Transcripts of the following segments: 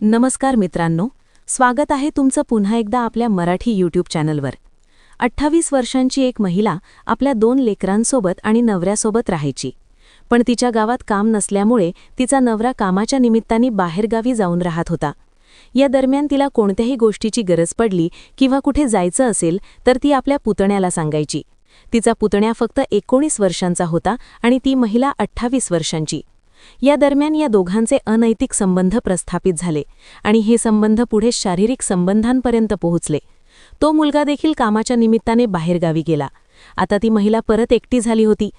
नमस्कार मित्रांनो, स्वागत आहे तुमचं पुन्हा एकदा आपल्या मराठी यूट्यूब चॅनलवर। 28 वर्षांची एक महिला आपल्या 2 लेकरांसोबत आणि नवऱ्यासोबत राहायची, पण तिच्या गावात काम नसल्यामुळे तिचा नवरा कामाच्या निमित्ताने बाहेरगावी जाऊन राहत होता। या दरम्यान तिला कोणत्याही गोष्टीची गरज पडली किंवा कुठे जायचं असेल तर ती आपल्या पुतण्याला सांगायची। तिचा पुतण्या फक्त 19 वर्षांचा होता आणि ती महिला 28 वर्षांची। या दरम्यान या दोघांचे अनैतिक संबंध प्रस्थापित झाले आणि हे संबंध पुढे शारीरिक संबंधांपर्यंत पोहोचले। तो मुलगा देखील कामाच्या निमित्ताने बाहेरगावी गेला। आता ती महिला परत एकटी झाली होती।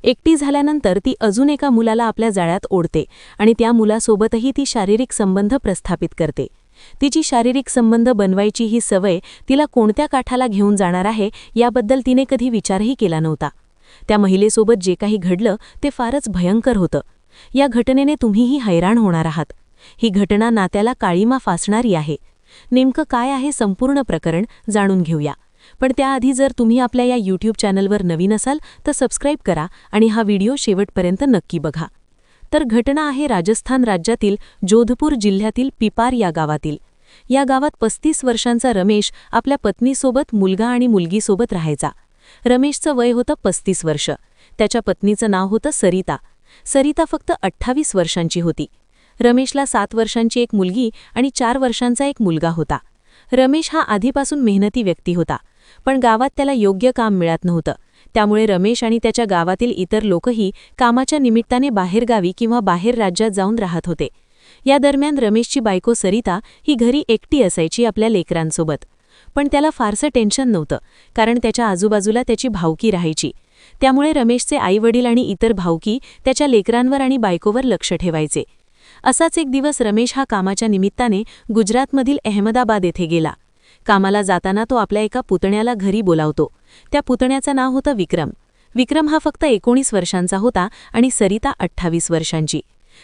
एकटी झाल्यानंतर ती अजून एका मुलाला आपल्या जाळ्यात ओढते आणि त्या मुलासोबतही ती शारीरिक संबंध प्रस्थापित करते। तिची शारीरिक संबंध बनवायची ही सवय तिला कोणत्या काठाला घेऊन जाणार आहे याबद्दल तिने कधी विचारही केला नव्हता। त्या महिलेसोबत जे काही घडलं ते फारच भयंकर होतं। या घटनेने तुम्हीही हैराण होणार आहात। ही घटना नात्याला काळीमा फासणारी आहे। नेमकं काय आहे संपूर्ण प्रकरण जाणून घेऊया, पण त्याआधी जर तुम्ही आपल्या या यूट्यूब चॅनलवर नवीन असाल तर सबस्क्राईब करा आणि हा व्हिडिओ शेवटपर्यंत नक्की बघा। तर घटना आहे राजस्थान राज्यातील जोधपूर जिल्ह्यातील पिपार या गावातील। या गावात 35 वर्षांचा रमेश आपल्या पत्नीसोबत मुलगा आणि मुलगीसोबत राहायचा। रमेशचं वय होतं 35 वर्ष। त्याच्या पत्नीचं नाव होतं सरिता। सरिता फक्त 28 वर्षांची होती। रमेशला 7 वर्षांची एक मुलगी आणि 4 वर्षांचा एक मुलगा होता। रमेश हा आधीपासून मेहनती व्यक्ती होता, पण गावात त्याला योग्य काम मिळत नव्हतं। त्यामुळे रमेश आणि त्याच्या गावातील इतर लोकही कामाच्या निमित्ताने बाहेरगावी किंवा बाहेर राज्यात जाऊन राहत होते। या दरम्यान रमेशची बायको सरिता ही घरी एकटी असायची आपल्या लेकरांसोबत। पण त्याला फारसं टेन्शन नव्हतं, कारण त्याच्या आजूबाजूला त्याची भावकी राहायची। त्यामुळे रमेशचे आईवडील आणि इतर भावकी त्याच्या लेकरांवर आणि बायकोवर लक्ष ठेवायचे। असाच एक दिवस रमेश हा कामाच्या निमित्ताने गुजरातमधील अहमदाबाद येथे गेला। कामाला जाताना तो आपल्या एका पुतण्याला घरी बोलावतो। त्या पुतण्याचं नाव होतं विक्रम। विक्रम हा फक्त 19 वर्षांचा होता आणि सरिता 28 वर्षांची।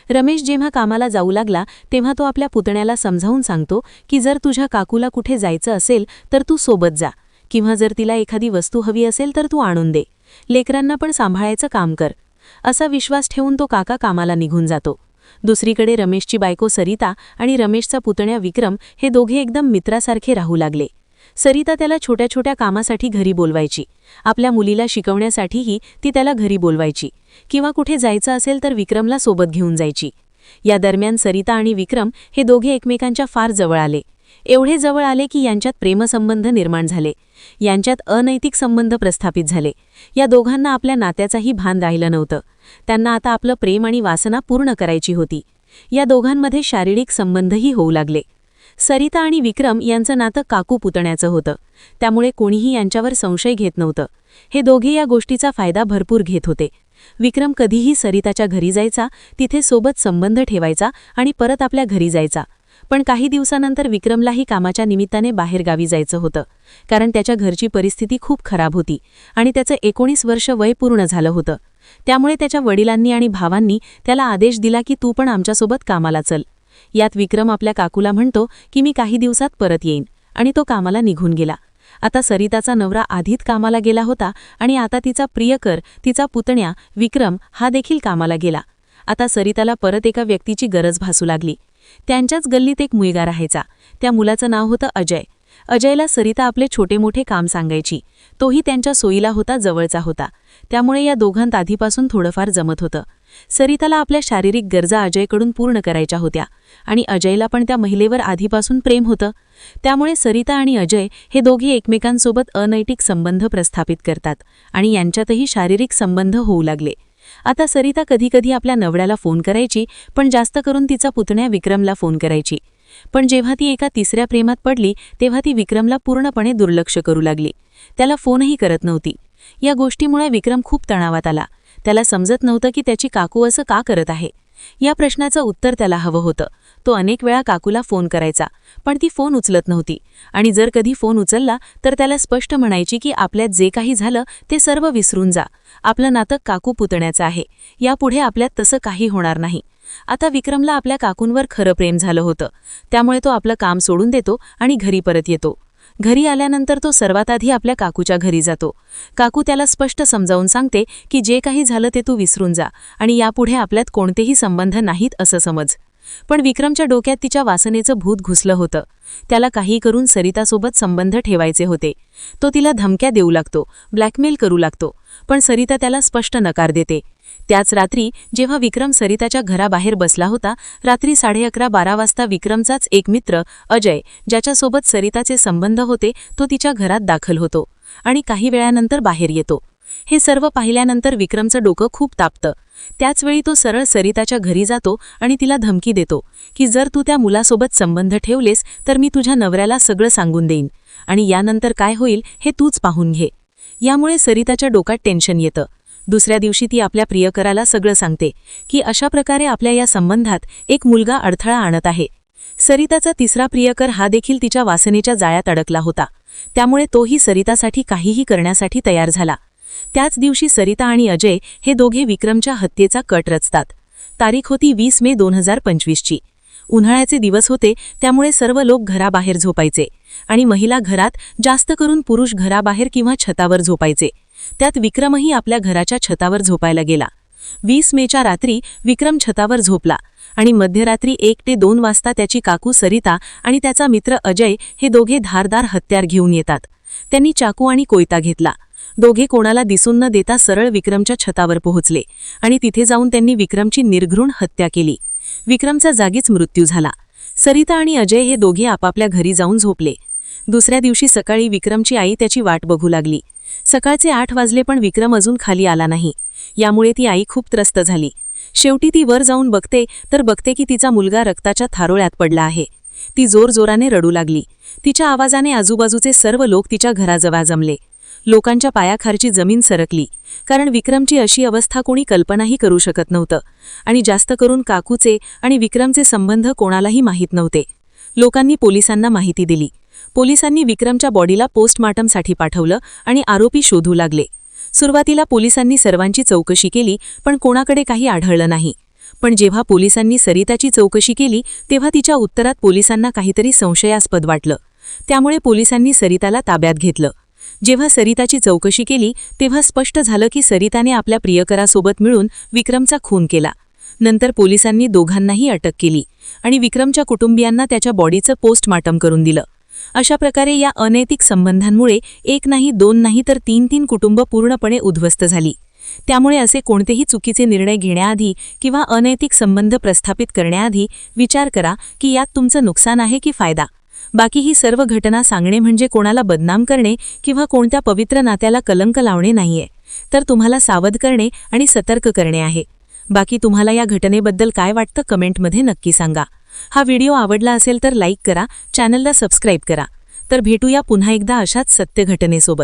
रमेश जेव्हा कामाला जाऊ लागला तेव्हा तो आपल्या पुतण्याला समजावून सांगतो की जर तुझ्या काकूला कुठे जायचं असेल तर तू सोबत जा, किंवा जर तिला एखादी वस्तू हवी असेल तर तू आणून दे। लेकरांना पण सांभाळायचं काम कर। असा विश्वास ठेवून तो काका कामाला निघून जातो। दुसरीकडे रमेशची बायको सरिता आणि रमेशचा पुतण्या विक्रम हे दोघे एकदम मित्रासारखे राहू लागले। सरिता त्याला छोट्या छोट्या कामासाठी घरी बोलवायची। आपल्या मुलीला शिकवण्यासाठीही ती त्याला घरी बोलवायची, किंवा कुठे जायचं असेल तर विक्रमला सोबत घेऊन जायची। या दरम्यान सरिता आणि विक्रम हे दोघे एकमेकांच्या फार जवळ आले। एवढे जवळ आले की यांच्यात प्रेमसंबंध निर्माण झाले। यांच्यात अनैतिक संबंध प्रस्थापित झाले। या दोघांना आपल्या नात्याचाही भान राहिलं नव्हतं। त्यांना आता आपलं प्रेम आणि वासना पूर्ण करायची होती। या दोघांमध्ये शारीरिक संबंधही होऊ लागले। सरिता आणि विक्रम यांचं नातं काकू पुतण्याचं होतं, त्यामुळे कोणीही यांच्यावर संशय घेत नव्हतं। हे दोघे या गोष्टीचा फायदा भरपूर घेत होते। विक्रम कधीही सरिताच्या घरी जायचा, तिथे सोबत संबंध ठेवायचा आणि परत आपल्या घरी जायचा। पण काही दिवसानंतर विक्रमलाही कामाच्या निमित्ताने बाहेरगावी जायचं होतं, कारण त्याच्या घरची परिस्थिती खूप खराब होती आणि त्याचं 19 वर्ष वय पूर्ण झालं होतं। त्यामुळे त्याच्या वडिलांनी आणि भावांनी त्याला आदेश दिला की तू पण आमच्यासोबत कामाला चल। यात विक्रम आपल्या काकूला म्हणतो की मी काही दिवसात परत येईन, आणि तो कामाला निघून गेला। आता सरिताचा नवरा आधीच कामाला गेला होता आणि आता तिचा प्रियकर, तिचा पुतण्या विक्रम हा देखील कामाला गेला। आता सरिताला परत एका व्यक्तीची गरज भासू लागली। त्यांच्याच गल्लीत एक मुलगा राहायचा। त्या मुलाचं नाव होतं अजय। अजयला सरिता आपले छोटे मोठे काम सांगायची। तोही त्यांच्या सोयीला होता, जवळचा होता। त्यामुळे या दोघांत आधीपासून थोडंफार जमत होतं। सरिताला आपल्या शारीरिक गरजा अजयकडून पूर्ण करायच्या होत्या आणि अजयला पण त्या महिलेवर आधीपासून प्रेम होतं। त्यामुळे सरिता आणि अजय हे दोघे एकमेकांसोबत अनैतिक संबंध प्रस्थापित करतात आणि यांच्यातही शारीरिक संबंध होऊ लागले। आता सरिता कधीकधी आपल्या नवऱ्याला फोन करायची, पण जास्त करून तिचा पुतण्या विक्रमला फोन करायची। पण जेव्हा ती एका तिसऱ्या प्रेमात पडली तेव्हा ती विक्रमला पूर्णपणे दुर्लक्ष करू लागली। त्याला फोनही करत नव्हती। या गोष्टीमुळे विक्रम खूप तणावात आला। त्याला समजत नव्हतं की त्याची काकू असं का करत आहे। या प्रश्नाचं उत्तर त्याला हवं होतं। तो अनेक वेळा काकूला फोन करायचा, पण ती फोन उचलत नव्हती, आणि जर कधी फोन उचलला तर त्याला स्पष्ट म्हणायची की आपल्यात जे काही झालं ते सर्व विसरून जा। आपलं नातं काकू पुतण्याचं आहे, यापुढे आपल्यात तसं काही होणार नाही। आता विक्रमला आपल्या काकूंवर खरं प्रेम झालं होतं, त्यामुळे तो आपलं काम सोडून देतो आणि घरी परत येतो। घरी आल्यानंतर तो सर्वात आधी आपल्या काकूच्या घरी जातो। काकू त्याला स्पष्ट समजावून सांगते की जे काही झालं ते तू विसरून जा आणि यापुढे आपल्यात कोणतेही संबंध नाहीत असं समज। पण विक्रमच्या डोक्यात तिच्या वासनेचं भूत घुसलं होतं. त्याला काही करून सरितासोबत संबंध ठेवायचे होते. तो तिला धमक्या देऊ लागतो, ब्लॅकमेल करू लागतो, पण सरिता त्याला स्पष्ट नकार देते. त्याच रात्री जेव्हा विक्रम सरिताच्या घराबाहेर बसला होता, रात्री 11:30-12 वाजता विक्रमचाच एक मित्र अजय, ज्याच्यासोबत सरिताचे संबंध होते, तो तिच्या घरात दाखल होतो आणि काही वेळानंतर बाहेर येतो. हे सर्व पाहिल्यानंतर विक्रमचं डोकं खूप तापतं. त्याचवेळी तो सरळ सरिताच्या घरी जातो आणि तिला धमकी देतो की जर तू त्या मुलासोबत संबंध ठेवलेस तर मी तुझ्या नवऱ्याला सगळं सांगून देईन आणि यानंतर काय होईल हे तूच पाहून घे. यामुळे सरिताच्या डोक्यात टेन्शन येतं. दुसऱ्या दिवशी ती आपल्या प्रियकराला सगळं सांगते की अशा प्रकारे आपल्या या संबंधात एक मुलगा अडथळा आणत आहे. सरिताचा तिसरा प्रियकर हा देखील तिच्या वासनेच्या जाळ्यात अडकला होता, त्यामुळे तोही सरितासाठी काहीही करण्यासाठी तयार झाला. त्याच दिवशी सरिता आणि अजय हे दोघे विक्रमच्या हत्येचा कट रचतात. तारीख होती 20 मे 2025ची. उन्हाळ्याचे दिवस होते, त्यामुळे सर्व लोक घराबाहेर झोपायचे आणि महिला घरात, जास्त करून पुरुष घराबाहेर किंवा छतावर झोपायचे. त्यात विक्रमही आपल्या घराच्या छतावर झोपायला गेला. 20 मेच्या रात्री विक्रम छतावर झोपला आणि मध्यरात्री 1 ते 2 वाजता त्याची काकू सरिता आणि त्याचा मित्र अजय हे दोघे धारदार हत्यार घेऊन येतात. त्यांनी चाकू आणि कोयता घेतला. दोघे कोणाला दिसून न देता सरळ विक्रमच्या छतावर पोहोचले आणि तिथे जाऊन त्यांनी विक्रमची निर्घृण हत्या केली. विक्रमचा जागीच मृत्यू झाला. सरिता आणि अजय हे दोघे आपापल्या घरी जाऊन झोपले. दुसऱ्या दिवशी सकाळी विक्रमची आई त्याची वाट बघू लागली. सकाळचे 8 वाजले पण विक्रम अजून खाली आला नाही. यामुळे ती आई खूप त्रस्त झाली. शेवटी ती वर जाऊन बघते तर बघते की तिचा मुलगा रक्ताच्या थारोळ्यात पडला आहे. ती जोरजोराने रडू लागली. तिच्या आवाजाने आजूबाजूचे सर्व लोक तिच्या घराजवळ जमले. लोकांच्या पायाखालची जमीन सरकली, कारण विक्रमची अशी अवस्था कोणी कल्पनाही करू शकत नव्हतं आणि जास्त करून काकूचे आणि विक्रमचे संबंध कोणालाही माहीत नव्हते. लोकांनी पोलिसांना माहिती दिली. पोलिसांनी विक्रमच्या बॉडीला पोस्टमार्टमसाठी पाठवलं आणि आरोपी शोधू लागले. सुरुवातीला पोलिसांनी सर्वांची चौकशी केली, पण कोणाकडे काही आढळलं नाही. पण जेव्हा पोलिसांनी सरिताची चौकशी केली तेव्हा तिच्या उत्तरात पोलिसांना काहीतरी संशयास्पद वाटलं. त्यामुळे पोलिसांनी सरिताला ताब्यात घेतलं. जेव्हा सरिताची चौकशी केली तेव्हा स्पष्ट झालं की सरिताने आपल्या प्रियकरासोबत मिळून विक्रमचा खून केला. नंतर पोलिसांनी दोघांनाही अटक केली आणि विक्रमच्या कुटुंबियांना त्याच्या बॉडीचं पोस्टमार्टम करून दिलं. अशा प्रकारे या अनैतिक संबंधांमुळे एक नाही, दोन नाही तर 3 कुटुंब पूर्णपणे उद्ध्वस्त झाली. त्यामुळे असे कोणतेही चुकीचे निर्णय घेण्याआधी किंवा अनैतिक संबंध प्रस्थापित करण्याआधी विचार करा की यात तुमचं नुकसान आहे की फायदा. बाकी ही सर्व घटना सांगणे म्हणजे कोणाला बदनाम करणे किंवा कोणत्या पवित्र नात्याला कलंक लावणे नाहीये, तर तुम्हाला सावध करणे आणि सतर्क करणे आहे. बाकी तुम्हाला या घटनेबद्दल काय वाटतं कमेंटमध्ये नक्की सांगा. हा व्हिडिओ आवडला असेल तर लाईक करा, चॅनलला सबस्क्राईब करा. तर भेटूया पुन्हा एकदा अशाच सत्य घटनेसोबत.